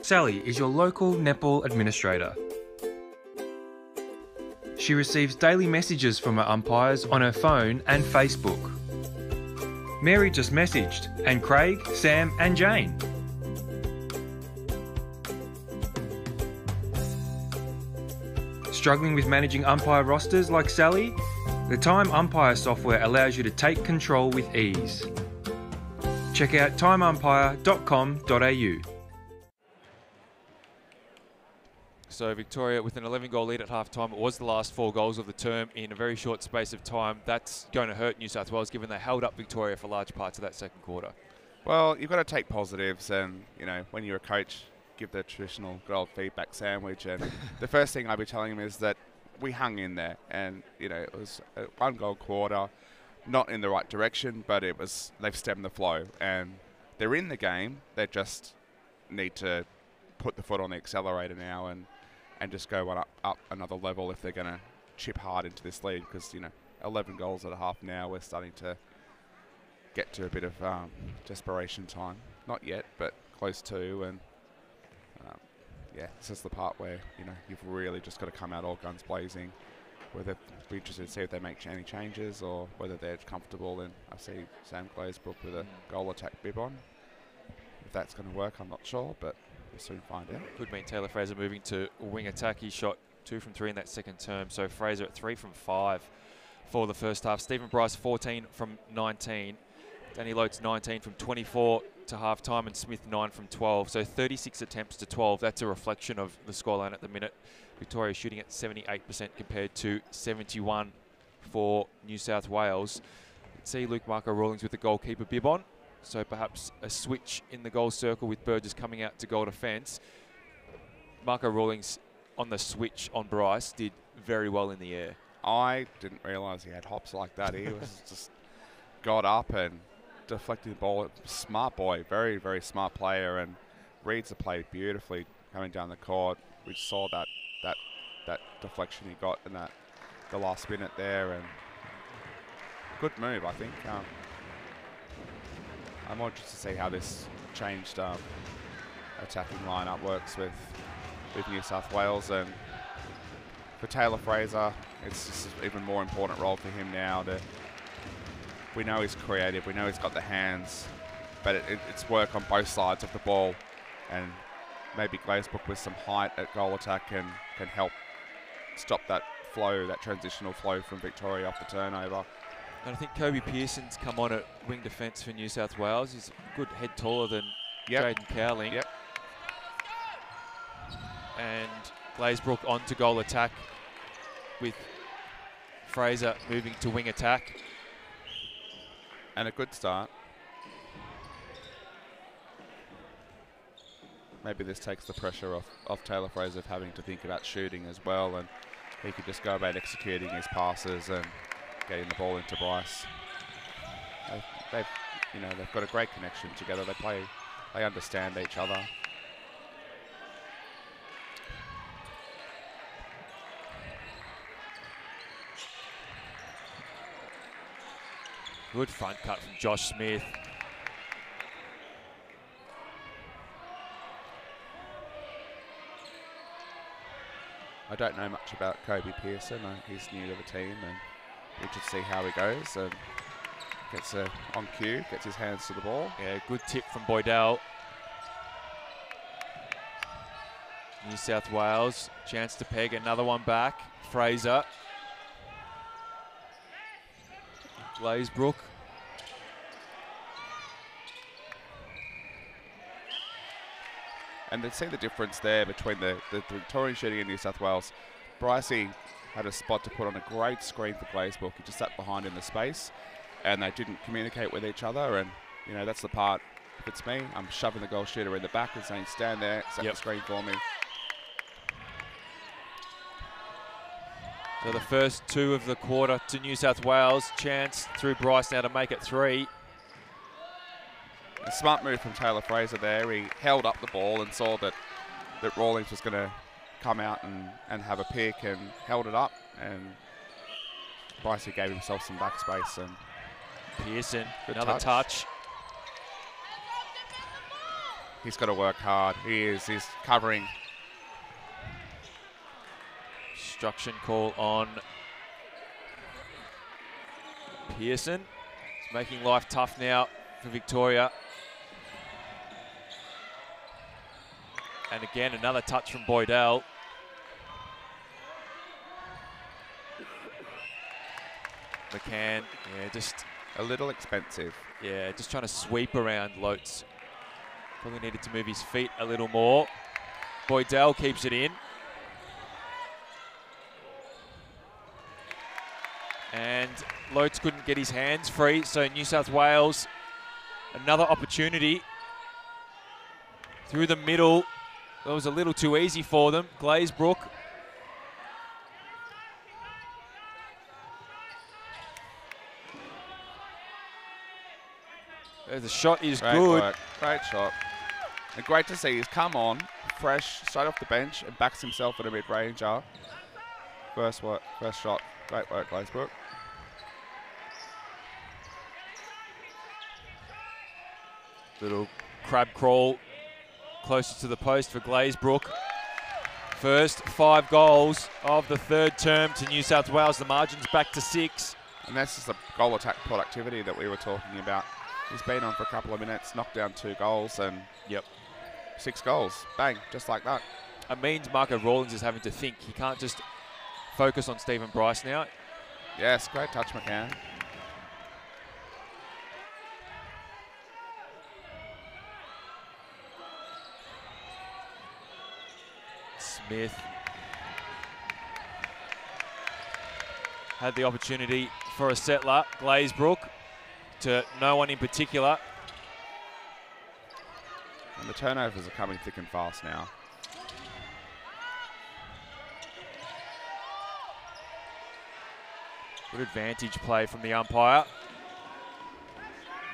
Sally is your local netball administrator. She receives daily messages from her umpires on her phone and Facebook. Mary just messaged, and Craig, Sam and Jane. Struggling with managing umpire rosters like Sally? The Time Umpire software allows you to take control with ease. Check out timeumpire.com.au. So Victoria with an 11-goal lead at half-time. It was the last 4 goals of the term in a very short space of time. That's going to hurt New South Wales, given they held up Victoria for large parts of that second quarter. Well, you've got to take positives, and, you know, when you're a coach, give the traditional good old feedback sandwich. And the first thing I'd be telling him is that we hung in there, and, you know, it was a 1-goal quarter, not in the right direction, but it was, they've stemmed the flow, and they're in the game. They just need to put the foot on the accelerator now and just go up another level if they're going to chip hard into this lead, because, you know, 11 goals at a half now, we're starting to get to a bit of desperation time. Not yet, but close to, and yeah, this is the part where, you know, you've really just got to come out all guns blazing. Whether we're interested to see if they make any changes or whether they're comfortable. And I see Sam Glazebrook with a goal attack bib on. If that's going to work, I'm not sure, but we'll soon find out. Could mean Taylor Fraser moving to wing attack. He shot 2 from 3 in that second term, so Fraser at 3 from 5 for the first half. Stephen Bryce 14 from 19. Danny Lotes 19 from 24 to half-time, and Smith 9 from 12. So 36 attempts to 12. That's a reflection of the scoreline at the minute. Victoria shooting at 78% compared to 71 for New South Wales. Let's see Luke Marco Rawlings with the goalkeeper bib on. So perhaps a switch in the goal circle with Burgess coming out to goal defence. Marco Rawlings on the switch on Bryce did very well in the air. I didn't realise he had hops like that. He was just got up and deflected the ball. Smart boy, very, very smart player, and reads the play beautifully coming down the court. We saw that deflection he got in the last minute there, and good move, I think. I'm more interested to see how this changed attacking lineup works with New South Wales. And for Taylor Fraser, it's just an even more important role for him now. We know he's creative, we know he's got the hands, but it's work on both sides of the ball, and maybe Glazebrook with some height at goal attack can help stop that flow, that transitional flow from Victoria off the turnover. And I think Kobe Pearson's come on at wing defence for New South Wales. He's a good head taller than Jaden Cowling. Yep. And Glazebrook on to goal attack with Fraser moving to wing attack. And a good start. Maybe this takes the pressure off Taylor Fraser of having to think about shooting as well, and he could just go about executing his passes and getting the ball into Bryce. They've got a great connection together. They understand each other. Good front cut from Josh Smith. I don't know much about Kobe Pearson. He's new to the team, and we should see how he goes. And gets on cue, gets his hands to the ball. Yeah, good tip from Boydell. New South Wales, chance to peg another one back. Fraser. Glazebrook. And to see the difference there between the Victorian shooting in New South Wales, Brycey had a spot to put on a great screen for Glazebrook. He just sat behind in the space, and they didn't communicate with each other. And, you know, that's the part, if it's me, I'm shoving the goal shooter in the back and saying, stand there, set the screen for me. So the first 2 of the quarter to New South Wales. Chance through Bryce now to make it 3. A smart move from Taylor Fraser there. He held up the ball and saw that Rawlings was going to come out and have a pick, and held it up, and Brycey gave himself some backspace. And Pearson, another touch. He's got to work hard. He's covering. Obstruction call on Pearson. It's making life tough now for Victoria. And again, another touch from Boydell. McCann, yeah, just A little expensive. yeah, just trying to sweep around Lotes. Probably needed to move his feet a little more. Boydell keeps it in. And Lotes couldn't get his hands free, so New South Wales, another opportunity. Through the middle, that was a little too easy for them. Glazebrook. The shot is Great good. work. Great shot. And great to see he's come on, fresh, straight off the bench, and backs himself at a mid-ranger. First shot. Great work, Glazebrook. Little crab crawl closer to the post for Glazebrook. First 5 goals of the third term to New South Wales. The margin's back to 6. And that's just the goal attack productivity that we were talking about. He's been on for a couple of minutes, knocked down 2 goals, and 6 goals. Bang, just like that. It means Marco Rawlings is having to think. He can't just focus on Stephen Bryce now. Yes, great touch, McCann. Smith had the opportunity for a settler. Glazebrook to no one in particular. And the turnovers are coming thick and fast now. Good advantage play from the umpire.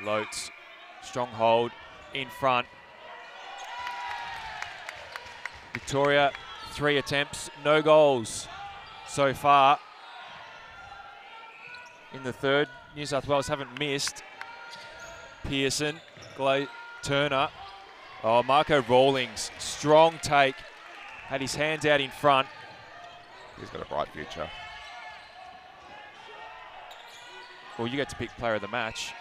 Lotes, strong hold in front. Victoria, 3 attempts, no goals so far. In the third, New South Wales haven't missed. Pearson, Turner. Oh, Marco Rawlings, strong take. Had his hands out in front. He's got a bright future. Well, you get to pick player of the match,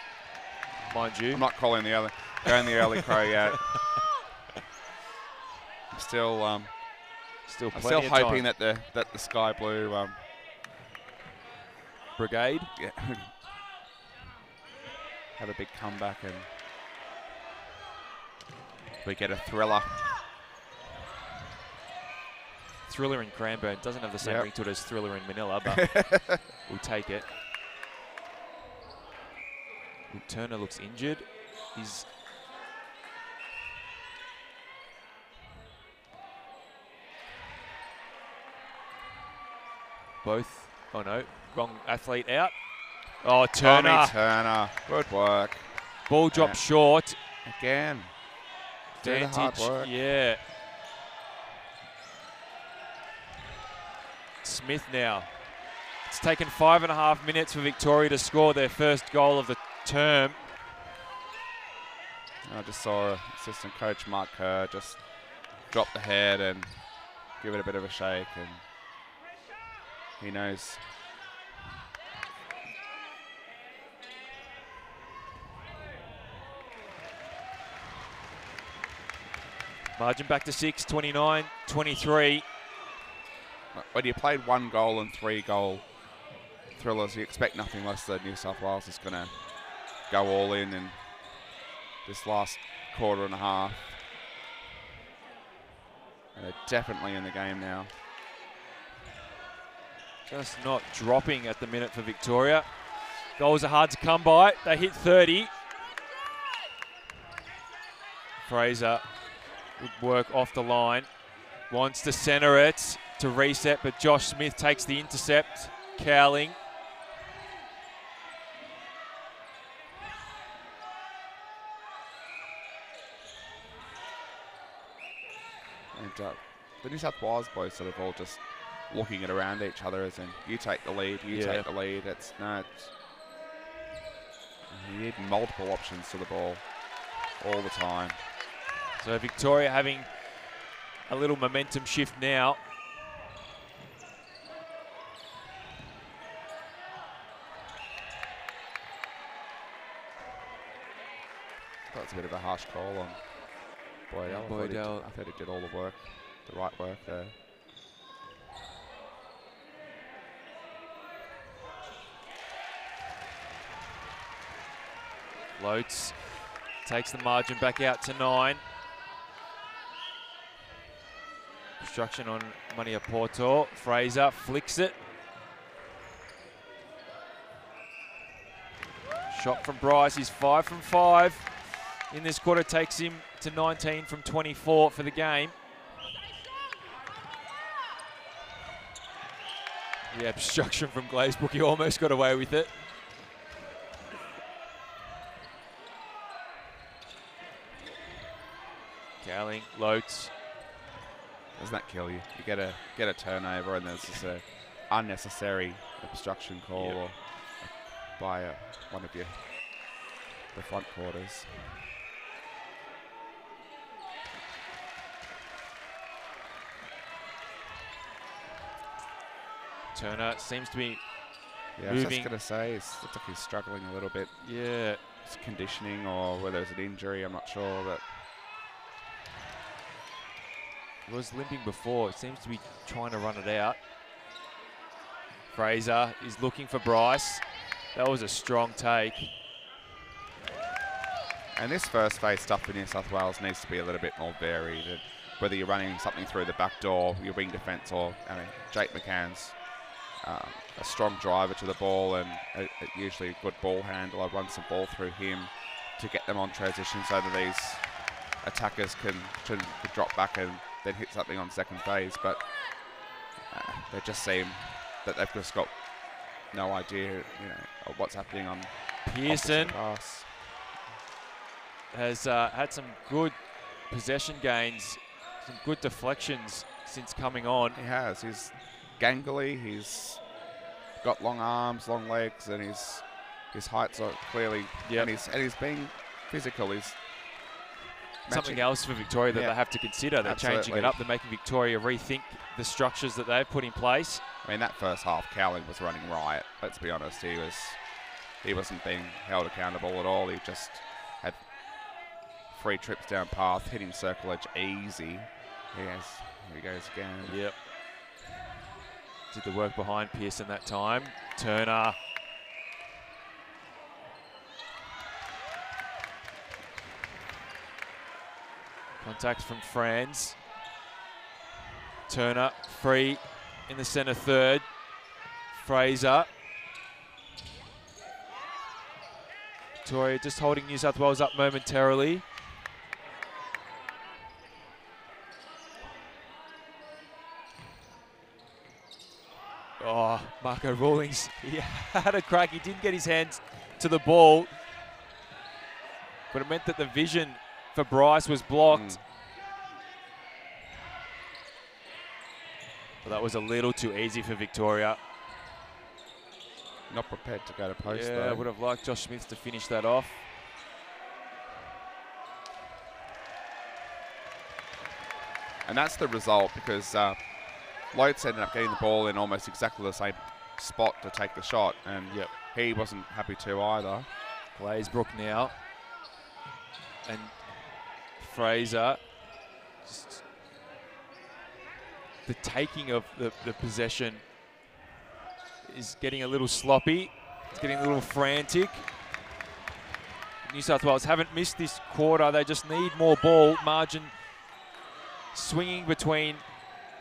mind you. I'm not calling the early crow yet. I'm still hoping that the Sky Blue Brigade have a big comeback and we get a thriller. Thriller in Cranbourne doesn't have the same ring to it as Thriller in Manila, but we'll take it. Turner looks injured. He's both. Oh no, wrong athlete out. Oh, Turner. Tommy Turner, good work. Ball dropped short. Again. Do the hard work. Yeah. Smith now. It's taken 5.5 minutes for Victoria to score their first goal of the term. I just saw assistant coach Mark Kerr just drop the head and give it a bit of a shake, and he knows. Margin back to 6, 29-23. When you played 1 goal and 3 goal thrillers, you expect nothing less than New South Wales is going to go all in this last quarter and a half. And they're definitely in the game now. Just not dropping at the minute for Victoria. Goals are hard to come by. They hit 30. Fraser would work off the line. Wants to centre it to reset, but Josh Smith takes the intercept. Cowling. And the New South Wales boys sort of all just looking it around each other as in, you take the lead, you take the lead. You need multiple options to the ball all the time. So Victoria having a little momentum shift now. That's a bit of a harsh call on Boydell. I thought he did all the work, the right work there. Lotes takes the margin back out to 9. Obstruction on Mania Porto. Fraser flicks it. Shot from Bryce. He's 5 from 5 in this quarter. Takes him to 19 from 24 for the game. Yeah, obstruction from Glazebrook. He almost got away with it. Cowling, Lotes. Doesn't that kill you? You get a turnover and there's this unnecessary obstruction call or by one of the front quarters. Turner seems to be I was just going to say, it looks like he's struggling a little bit. Yeah. It's conditioning or whether it's an injury, I'm not sure, but he was limping before. It seems to be trying to run it out. Fraser is looking for Bryce. That was a strong take. And this first phase stuff for New South Wales needs to be a little bit more varied. Whether you're running something through the back door, your wing defence, or Jake McCann's a strong driver to the ball and usually a good ball handler. Run some ball through him to get them on transition so that these attackers can drop back and then hit something on second phase. But they just seem that they've just got no idea, of what's happening on Pearson has had some good possession gains, some good deflections since coming on. He has. He's gangly. He's got long arms, long legs, and his heights are clearly. Yep. And he's being physical. He's something else for Victoria that they have to consider. They're changing it up. They're making Victoria rethink the structures that they've put in place. I mean, that first half, Cowling was running riot. Let's be honest. He wasn't being held accountable at all. He just had 3 trips down path, hitting circle edge easy. Here he goes again. Yep. Did the work behind Pearson that time. Turner. Contact from Franz. Turner free in the centre third. Fraser. Victoria just holding New South Wales up momentarily. Oh, Marco Rawlings, he had a crack. He didn't get his hands to the ball, but it meant that the vision for Bryce was blocked. But that was a little too easy for Victoria. Not prepared to go to post, yeah, though. I would have liked Josh Smith to finish that off. And that's the result because Lotes ended up getting the ball in almost exactly the same spot to take the shot, and he wasn't happy to either. Glazebrook now. And Fraser, just the taking of the possession is getting a little sloppy. It's getting a little frantic. New South Wales haven't missed this quarter. They just need more ball. Margin swinging between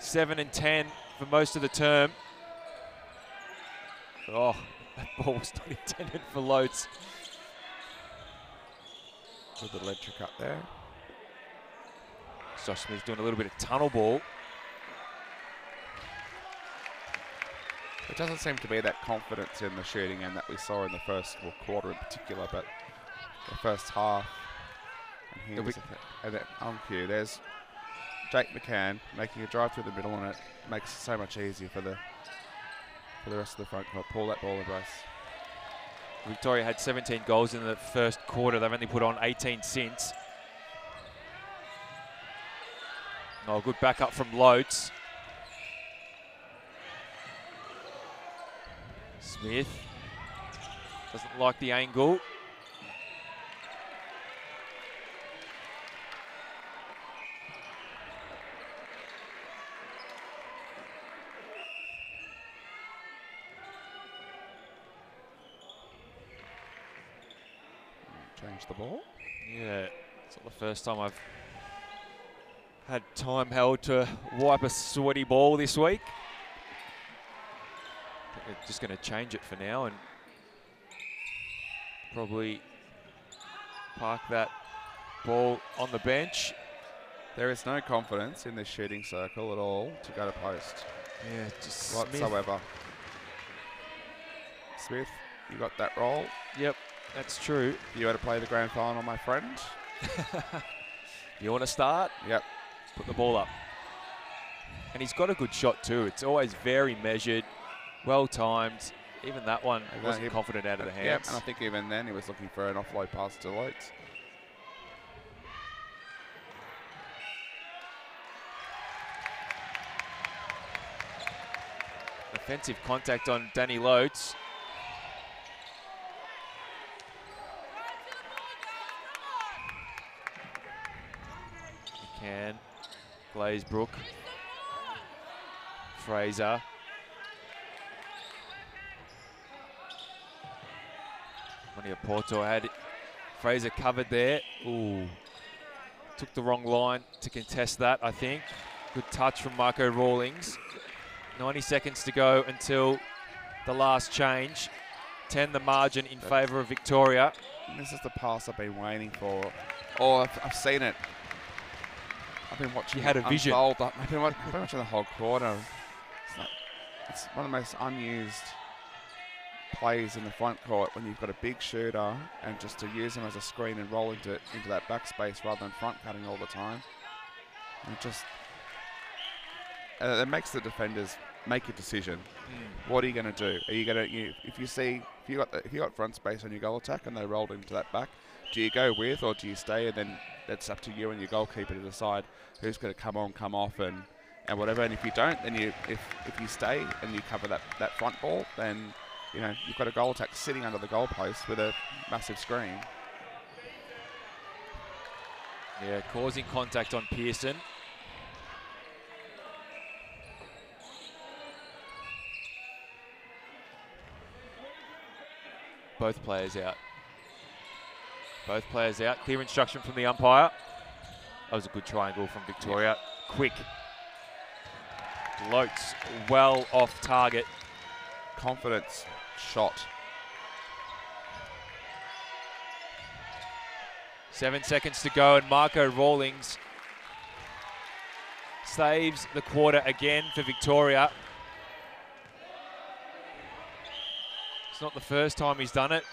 7 and 10 for most of the term. Oh, that ball was not intended for Lotes. With the ledger cut there. Josh Smith doing a little bit of tunnel ball. It doesn't seem to be that confidence in the shooting end that we saw in the first quarter in particular, but the first half. And here's and then on cue, there's Jake McCann making a drive through the middle, and it makes it so much easier for the rest of the front court. Pull that ball and Bryce. Victoria had 17 goals in the first quarter. They've only put on 18 since. Oh, good backup from Loates. Smith doesn't like the angle. Change the ball. Yeah, it's not the first time I've had time held to wipe a sweaty ball this week. I think they're just going to change it for now and probably park that ball on the bench. There is no confidence in this shooting circle at all to go to post. Yeah, just whatsoever. Smith, you got that roll. Yep, that's true. You had to play the grand final, my friend. You want to start? Yep. Put the ball up. And he's got a good shot too. It's always very measured, well timed. Even that one, he wasn't confident out of the hands. Yep, and I think even then he was looking for an offload pass to Loates. Offensive contact on Danny Loates. McCann, Glazebrook, Fraser. Porto had Fraser covered there. Ooh, took the wrong line to contest that, I think. Good touch from Marco Rawlings. 90 seconds to go until the last change. 10 the margin in favour of Victoria. This is the pass I've been waiting for. Oh, I've seen it. I've been watching. You had a vision. I've been watching the whole quarter. It's one of the most unused plays in the front court when you've got a big shooter, and just to use him as a screen and roll into that backspace rather than front cutting all the time. And it just it makes the defenders make a decision. What are you going to do? Are you going to if you got front space on your goal attack and they rolled into that back, do you go with or do you stay? And then that's up to you and your goalkeeper to decide who's going to come on, come off, and whatever. And if you don't, then if you stay and you cover that front ball, then you've got a goal attack sitting under the goalpost with a massive screen. Yeah, causing contact on Pearson. Both players out. Both players out. Clear instruction from the umpire. That was a good triangle from Victoria. Yeah. Quick. Loates well off target. Confidence shot. 7 seconds to go, and Marco Rawlings saves the quarter again for Victoria. It's not the first time he's done it,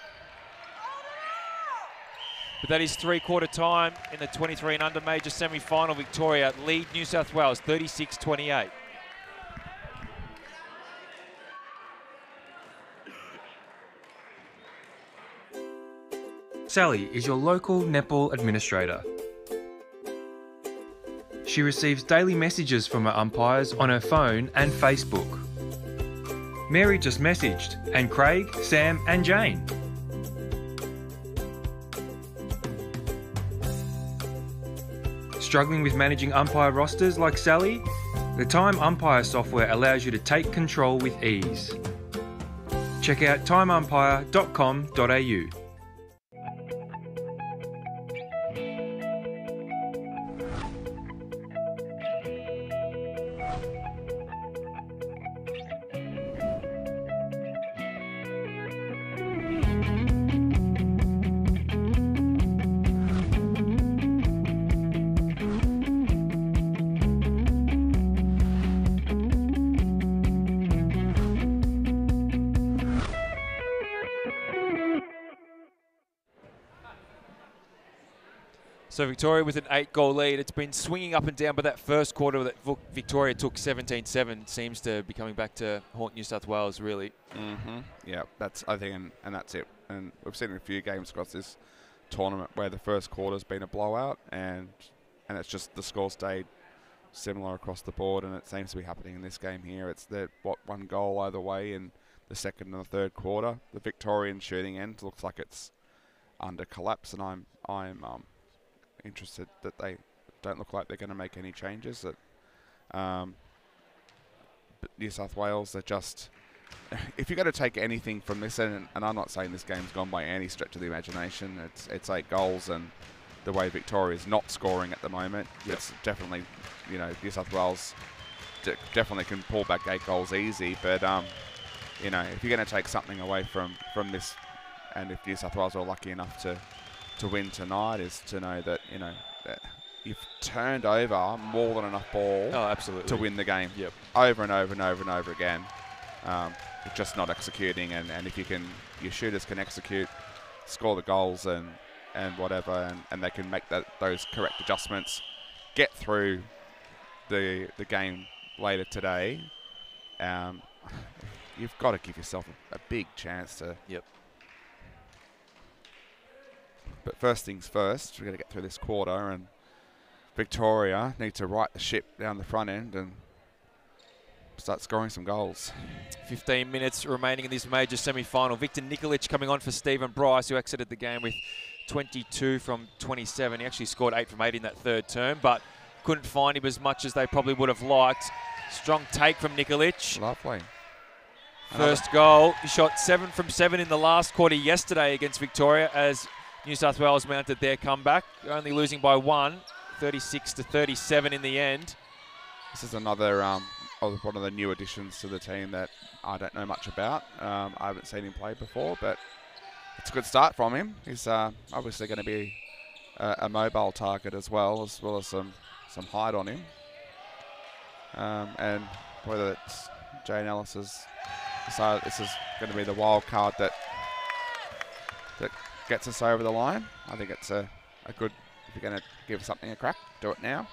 but that is three-quarter time in the 23 and under major semi-final. Victoria lead New South Wales 36-28. Sally is your local netball administrator. She receives daily messages from her umpires on her phone and Facebook. Mary just messaged, and Craig, Sam and Jane. Struggling with managing umpire rosters like Sally? The Time Umpire software allows you to take control with ease. Check out timeumpire.com.au. So Victoria with an 8-goal lead. It's been swinging up and down, but that first quarter that Victoria took 17-7 seems to be coming back to haunt New South Wales, really. Yeah, that's, I think, and that's it. And we've seen in a few games across this tournament where the first quarter's been a blowout, and it's just the score stayed similar across the board, and it seems to be happening in this game here. It's one goal either way in the second and the third quarter. The Victorian shooting end looks like it's under collapse, and I'm interested that they don't look like they're going to make any changes. But New South Wales are just, if you're going to take anything from this, and I'm not saying this game's gone by any stretch of the imagination, it's 8 goals, and the way Victoria is not scoring at the moment, it's definitely, New South Wales definitely can pull back 8 goals easy, but if you're going to take something away from this, and if New South Wales are lucky enough to win tonight, is to know that that you've turned over more than enough ball to win the game over and over and over and over again. You're just not executing, and if your shooters can execute, score the goals and whatever, and they can make those correct adjustments, get through the game later today, you've got to give yourself a big chance to. But first things first, we've got to get through this quarter, and Victoria need to right the ship down the front end and start scoring some goals. 15 minutes remaining in this major semi-final. Victor Nikolic coming on for Stephen Bryce, who exited the game with 22 from 27. He actually scored 8 from 8 in that third term, but couldn't find him as much as they probably would have liked. Strong take from Nikolic. Lovely. First goal. He shot 7 from 7 in the last quarter yesterday against Victoria as New South Wales mounted their comeback, only losing by 1, 36-37 in the end. This is another one of the new additions to the team that I don't know much about. I haven't seen him play before, but it's a good start from him. He's obviously going to be a mobile target as well as some height on him. And whether it's Jane Ellis's decided this is going to be the wild card that gets us over the line, I think it's a good, if you're going to give something a crack, do it now.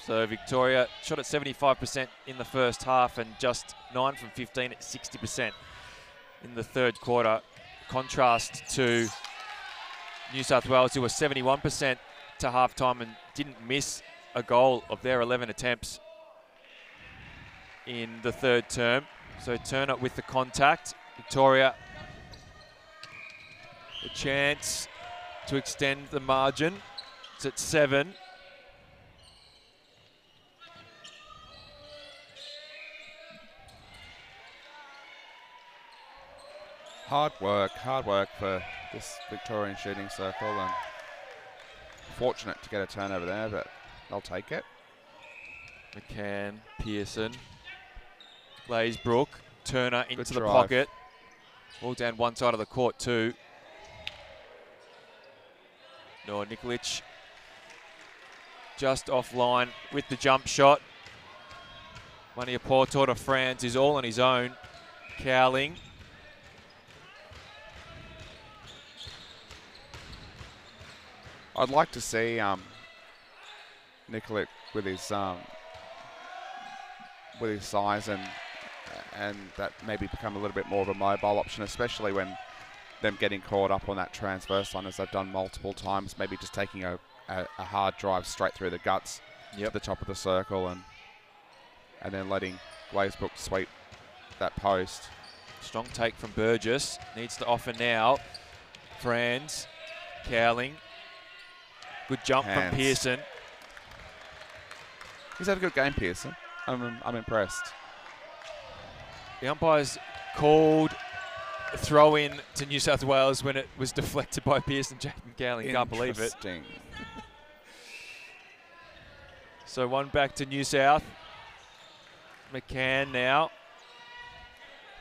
So Victoria shot at 75% in the first half and just 9 from 15 at 60% in the third quarter. Contrast to New South Wales, who were 71% to halftime and didn't miss a goal of their 11 attempts in the third term. So Turner with the contact. Victoria, a chance to extend the margin. It's at 7. Hard work for this Victorian shooting circle, and fortunate to get a turnover there, but they'll take it. McCann, Pearson, Glazebrook, Turner into the drive. pocket. All down one side of the court too. No, Nikolic just offline with the jump shot. Maniapoto to Franz is all on his own. Cowling. I'd like to see Nikolic with his size and that maybe become a little bit more of a mobile option, especially when them getting caught up on that transverse line as they've done multiple times, maybe just taking a hard drive straight through the guts to the top of the circle and then letting Glazebrook sweep that post. Strong take from Burgess. Needs to offer now. Franz, Cowling. Good jump from Pearson. He's had a good game, Pearson. I'm impressed. The umpires called a throw in to New South Wales when it was deflected by Pearson. Jaden Cowling can't believe it. So one back to New South. McCann now.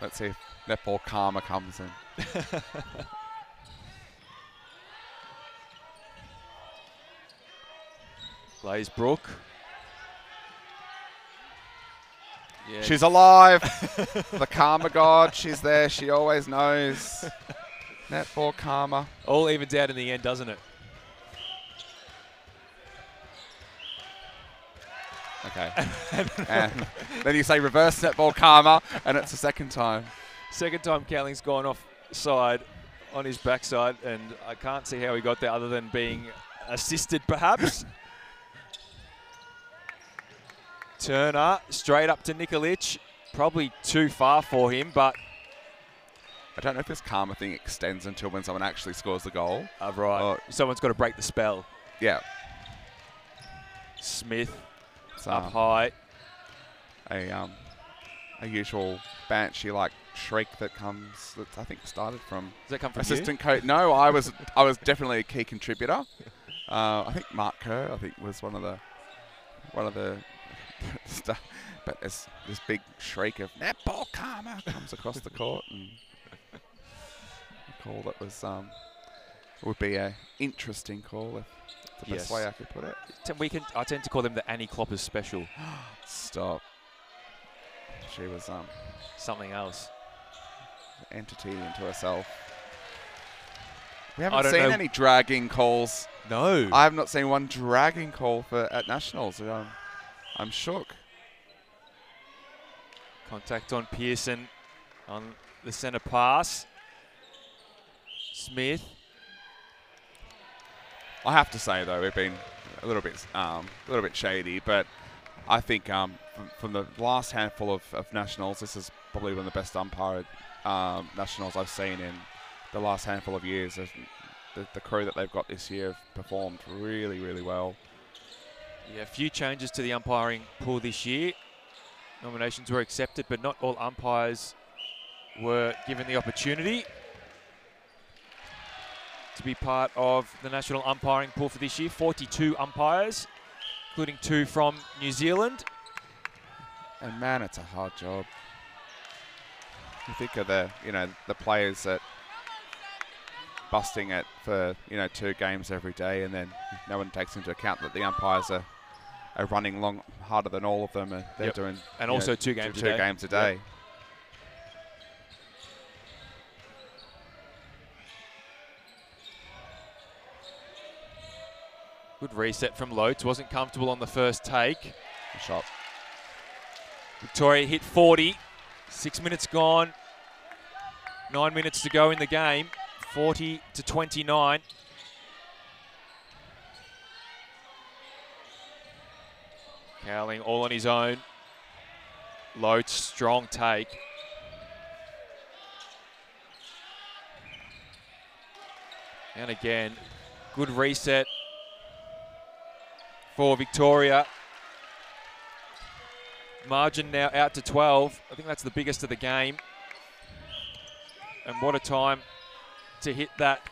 Let's see if netball karma comes in. Glazebrook. Yeah. She's alive. The karma god, she's there. She always knows. Netball karma. All evens out in the end, doesn't it? Okay. And then you say reverse netball karma, and it's the second time. Second time Cowling's gone off side on his backside, and I can't see how he got there other than being assisted, perhaps. Turner straight up to Nikolic. Probably too far for him, but... I don't know if this karma thing extends until when someone actually scores the goal. Right. Someone's got to break the spell. Yeah. Smith up high. A usual Banshee-like shriek that comes, that I think started from Does that come from assistant coach. No, I was definitely a key contributor. I think Mark Kerr, was one of the stuff. But this big shriek of netball karma comes across the court, and a call that was would be a interesting call, if that's the best way I could put it. I tend to call them the Annie Kloppers special. Stop. She was Something else. an entity into herself. We haven't seen any dragging calls. No. I have not seen one dragging call at Nationals. I'm shook. Contact on Pearson on the centre pass. Smith. I have to say though, we've been a little bit shady, but I think from the last handful of Nationals, this is probably one of the best umpired Nationals I've seen in the last handful of years. The crew that they've got this year have performed really, really well. Yeah, a few changes to the umpiring pool this year. Nominations were accepted, but not all umpires were given the opportunity to be part of the national umpiring pool for this year. 42 umpires, including 2 from New Zealand. And man, it's a hard job. You think of the players that busting it for 2 games every day, and then no one takes into account that the umpires are running harder than all of them, and they're doing also 2 games a day. 2 games a day. Yep. Good reset from Loates. Wasn't comfortable on the first take. Good shot. Victoria hit 40. 6 minutes gone. 9 minutes to go in the game. 40-29. Cowling all on his own. Loates, strong take. And again, good reset for Victoria. Margin now out to 12. I think that's the biggest of the game. And what a time to hit that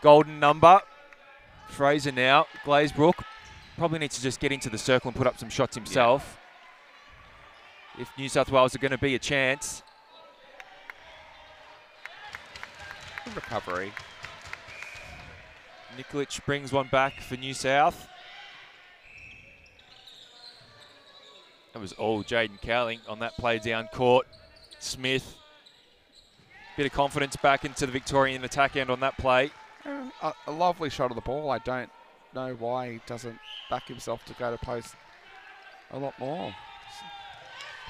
golden number. Fraser now, Glazebrook, probably needs to just get into the circle and put up some shots himself. Yeah. If New South Wales are going to be a chance. Good recovery. Nikolic brings one back for New South. That was all Jaden Cowling on that play down court. Smith, bit of confidence back into the Victorian attack end on that play. A lovely shot of the ball. I don't know why he doesn't back himself to go to post a lot more.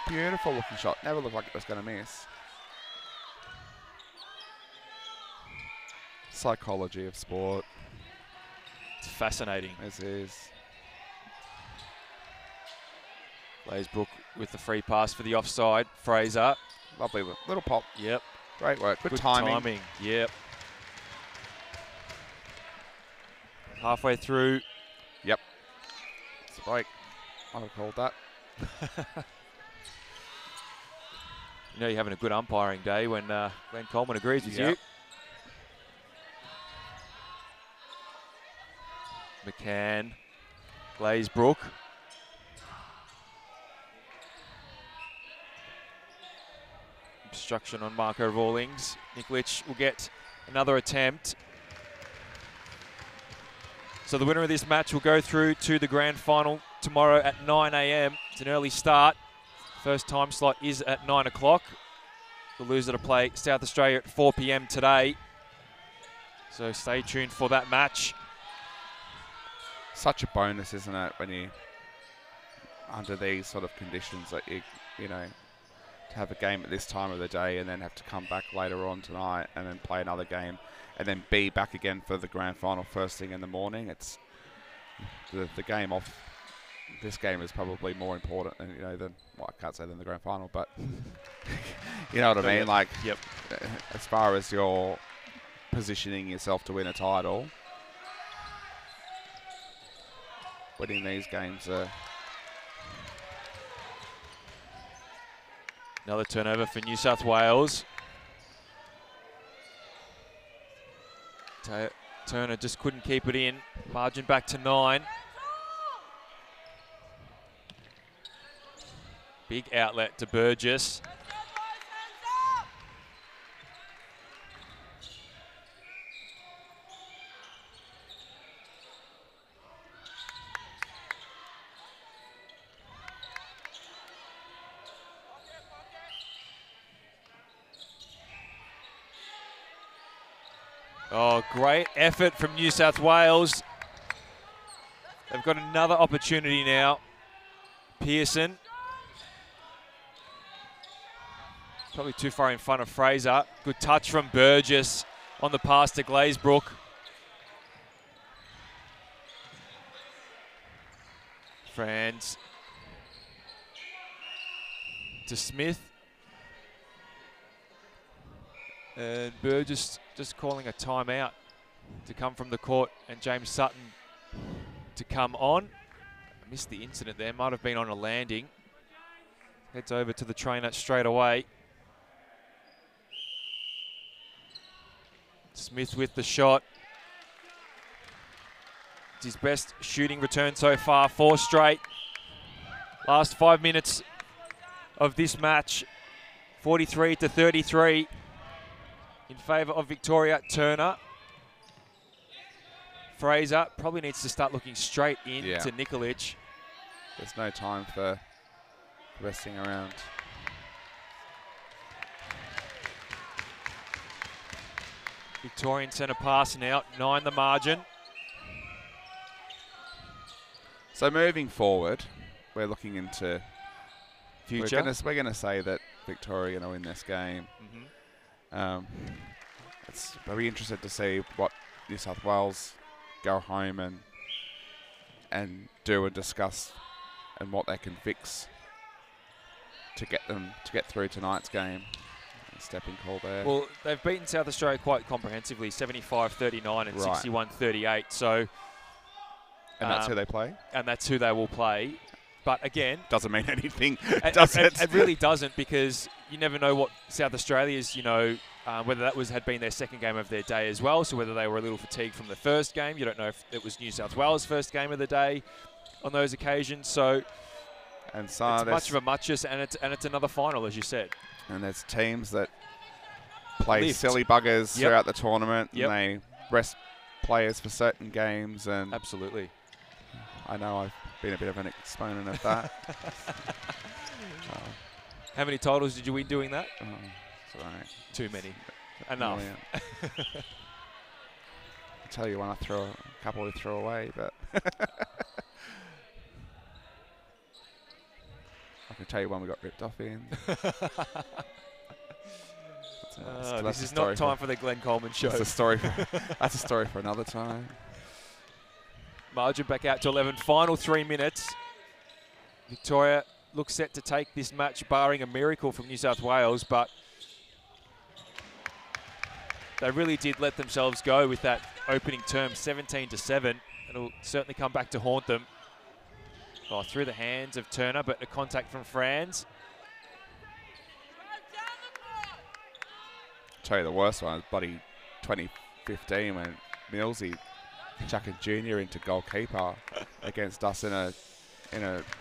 Beautiful looking shot. Never looked like it was going to miss. Psychology of sport. It's fascinating. This is. Glazebrook with the free pass for the offside. Fraser. Lovely little pop. Yep. Great work. Good timing. Yep. Halfway through. Yep. It's a break. I would have called that. You know you're having a good umpiring day when Glenn Coleman agrees with you. McCann. Glazebrook. Obstruction on Marco Rawlings. Nikolic will get another attempt. So the winner of this match will go through to the grand final tomorrow at 9 a.m. It's an early start. First time slot is at 9 o'clock. The loser to play South Australia at 4 p.m. today. So stay tuned for that match. Such a bonus, isn't it, when you, under these sort of conditions, that you know, to have a game at this time of the day and then have to come back later on tonight and then play another game and then be back again for the grand final first thing in the morning. It's the game off this game is probably more important than, than, well, I can't say than the grand final, but you know what I mean? Like, yep. As far as you're positioning yourself to win a title, winning these games are... Another turnover for New South Wales. Turner just couldn't keep it in. Margin back to 9. Big outlet to Burgess. Oh, great effort from New South Wales. They've got another opportunity now. Pearson. Probably too far in front of Fraser. Good touch from Burgess on the pass to Glazebrook. Franz to Smith. And Burgess just calling a timeout to come from the court, and James Sutton to come on. I missed the incident there, might have been on a landing. Heads over to the trainer straight away. Smith with the shot. It's his best shooting return so far, 4 straight. Last 5 minutes of this match, 43-33 in favour of Victoria. Turner. Fraser probably needs to start looking straight in to Nikolic. There's no time for resting around. Victorian centre passing out, 9 the margin. So moving forward, we're looking into future. We're going to say that Victoria are going to win this game. It's very interested to see what New South Wales go home and do and discuss, and what they can fix to get through tonight's game. Stepping call there. Well, they've beaten South Australia quite comprehensively, 75-39 and 61-38. So, and that's who they play. And that's who they will play. But again, doesn't mean anything, does it? It really doesn't, because you never know what South Australia's, whether that had been their second game of their day as well. So whether they were a little fatigued from the first game, you don't know if it was New South Wales' first game of the day on those occasions. So, it's much of a muchness, and it's another final, as you said. And there's teams that play silly buggers throughout the tournament, and they rest players for certain games. And absolutely, I know I've been a bit of an exponent of that. How many titles did you win doing that? Sorry. Too many. Enough. I tell you when I throw a couple we throw away, but I can tell you when we got ripped off in. This is not time for the Glenn Coleman show. That's a story for another time. Margin back out to 11. Final 3 minutes. Victoria looks set to take this match, barring a miracle from New South Wales, but they really did let themselves go with that opening term, 17-7. It'll certainly come back to haunt them. Oh, through the hands of Turner, but a contact from Franz. I'll tell you the worst one is bloody 2015 when Millsy chucking Junior into goalkeeper against us in a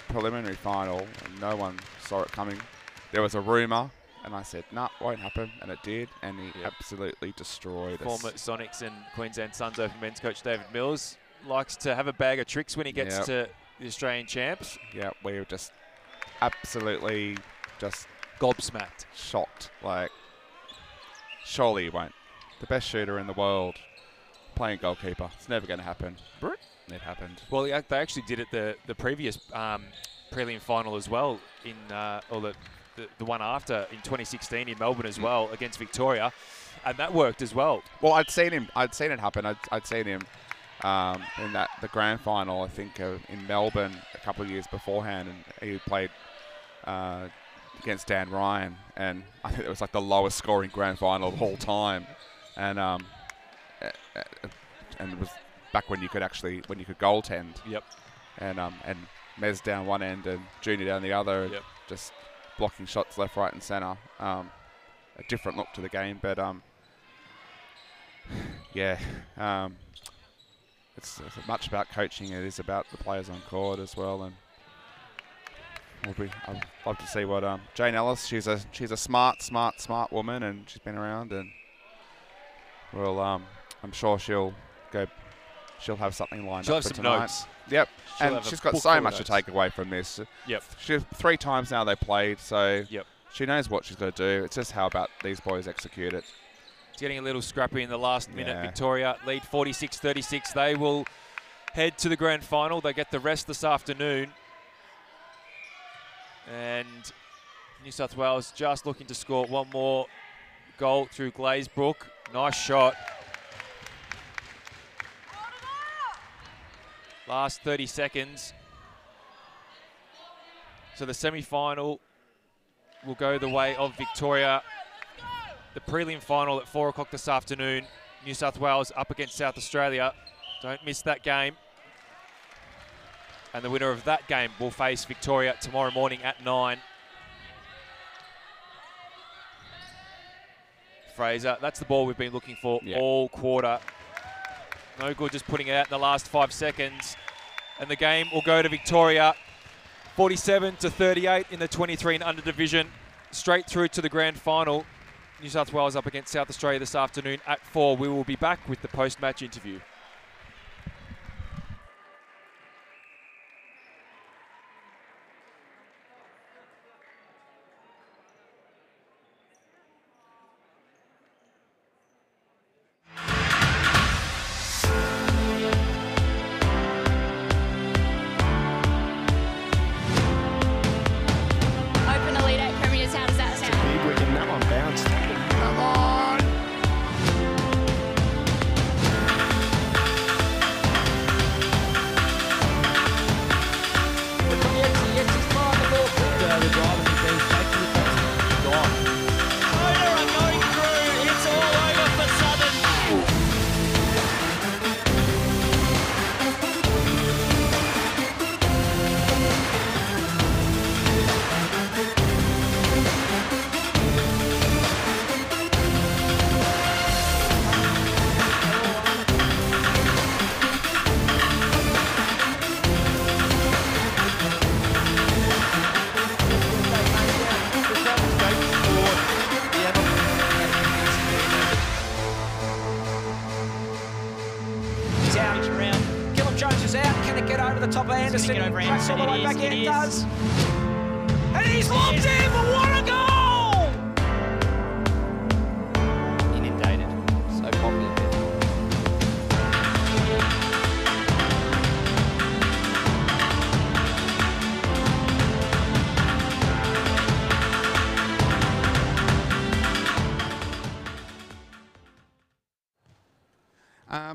preliminary final, and no one saw it coming. There was a rumour, and I said, nah, won't happen, and it did, and he absolutely destroyed us. Former Sonics and Queensland Suns Open men's coach David Mills likes to have a bag of tricks when he gets to the Australian champs. Yeah, we were just absolutely just gobsmacked. Shocked. Like, surely he won't. The best shooter in the world playing goalkeeper. It's never going to happen. It happened. Well, they actually did it the previous prelim final as well, in or the one after in 2016 in Melbourne as well against Victoria, and that worked as well. Well, I'd seen it happen. I'd seen him in the grand final, I think, in Melbourne a couple of years beforehand, and he played against Dan Ryan, and I think it was like the lowest scoring grand final of all time, and it was back when you could goaltend. Yep. And Mez down one end and Junior down the other, Yep. just blocking shots left, right, and centre. A different look to the game, but yeah, it's much about coaching. It is about the players on court as well, and I'd love to see what Jane Ellis. She's a smart woman, and she's been around, and I'm sure she'll have something lined She'll up have for some tonight. notes. Yep, She'll and have she's a got book so full of much to notes. take away from this. Yep. 3 times now they played, so Yep. she knows what she's got to do. It's just how about these boys execute it. It's getting a little scrappy in the last minute. Yeah. Victoria lead 46-36. They will head to the grand final. They get the rest this afternoon. And New South Wales just looking to score one more goal through Glazebrook. Nice shot. Last 30 seconds. So the semi-final will go the way of Victoria. The prelim final at 4 o'clock this afternoon. New South Wales up against South Australia. Don't miss that game. And the winner of that game will face Victoria tomorrow morning at 9. Fraser, that's the ball we've been looking for all quarter. No good just putting it out in the last 5 seconds. And the game will go to Victoria. 47-38 in the 23 and under division. Straight through to the grand final. New South Wales up against South Australia this afternoon at 4. We will be back with the post-match interview.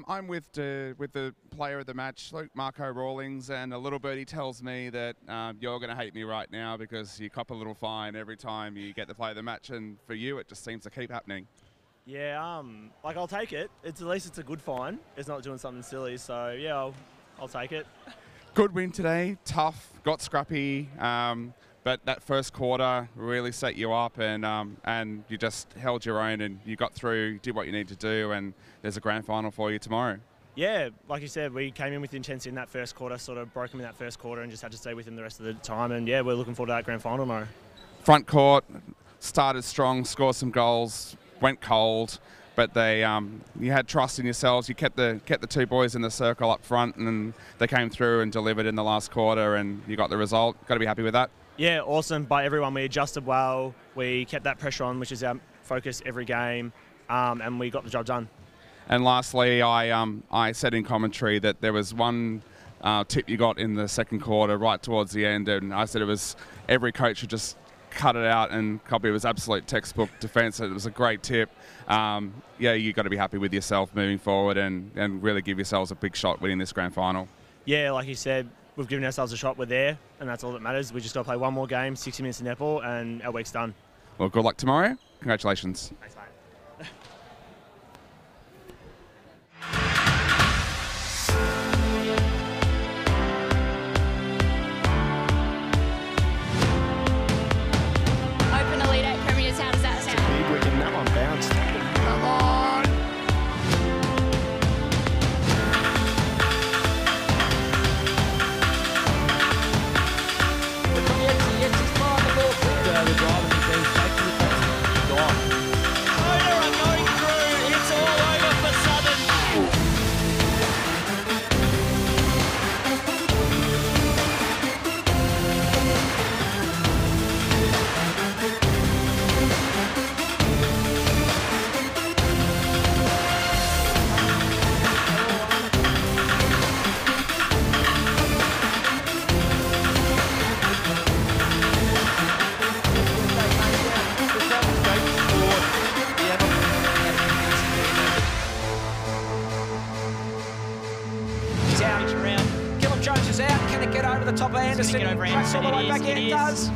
I'm with the player of the match, Luke Marco Rawlings, and a little birdie tells me that you're going to hate me right now because you cop a little fine every time you get the player of the match, and for you it just seems to keep happening. Yeah, like I'll take it. At least it's a good fine. It's not doing something silly, so yeah, I'll take it. Good win today, tough, got scrappy, but that first quarter really set you up, and you just held your own, and you got through, did what you need to do, and there's a grand final for you tomorrow. Yeah, like you said, we came in with intensity in that first quarter, sort of broke them in that first quarter and just had to stay with them the rest of the time, and yeah, we're looking forward to that grand final tomorrow. Front court, started strong, scored some goals, went cold, but you had trust in yourselves. You kept the 2 boys in the circle up front, and they came through and delivered in the last quarter, and you got the result. Got to be happy with that. Yeah, awesome by everyone. We adjusted well. We kept that pressure on, which is our focus every game, and we got the job done. And lastly, I said in commentary that there was one tip you got in the second quarter right towards the end, and I said it was every coach should just cut it out, and Coppy was absolute textbook defence. It was a great tip. Yeah, you've got to be happy with yourself moving forward and really give yourselves a big shot winning this grand final. Yeah, like you said, we've given ourselves a shot. We're there, and that's all that matters. We just got to play one more game, 60 minutes in netball, and our week's done. Well, good luck tomorrow. Congratulations. Thanks, mate. Jones is out. Can it get over the top of Anderson? Tracks all the way back in. It does.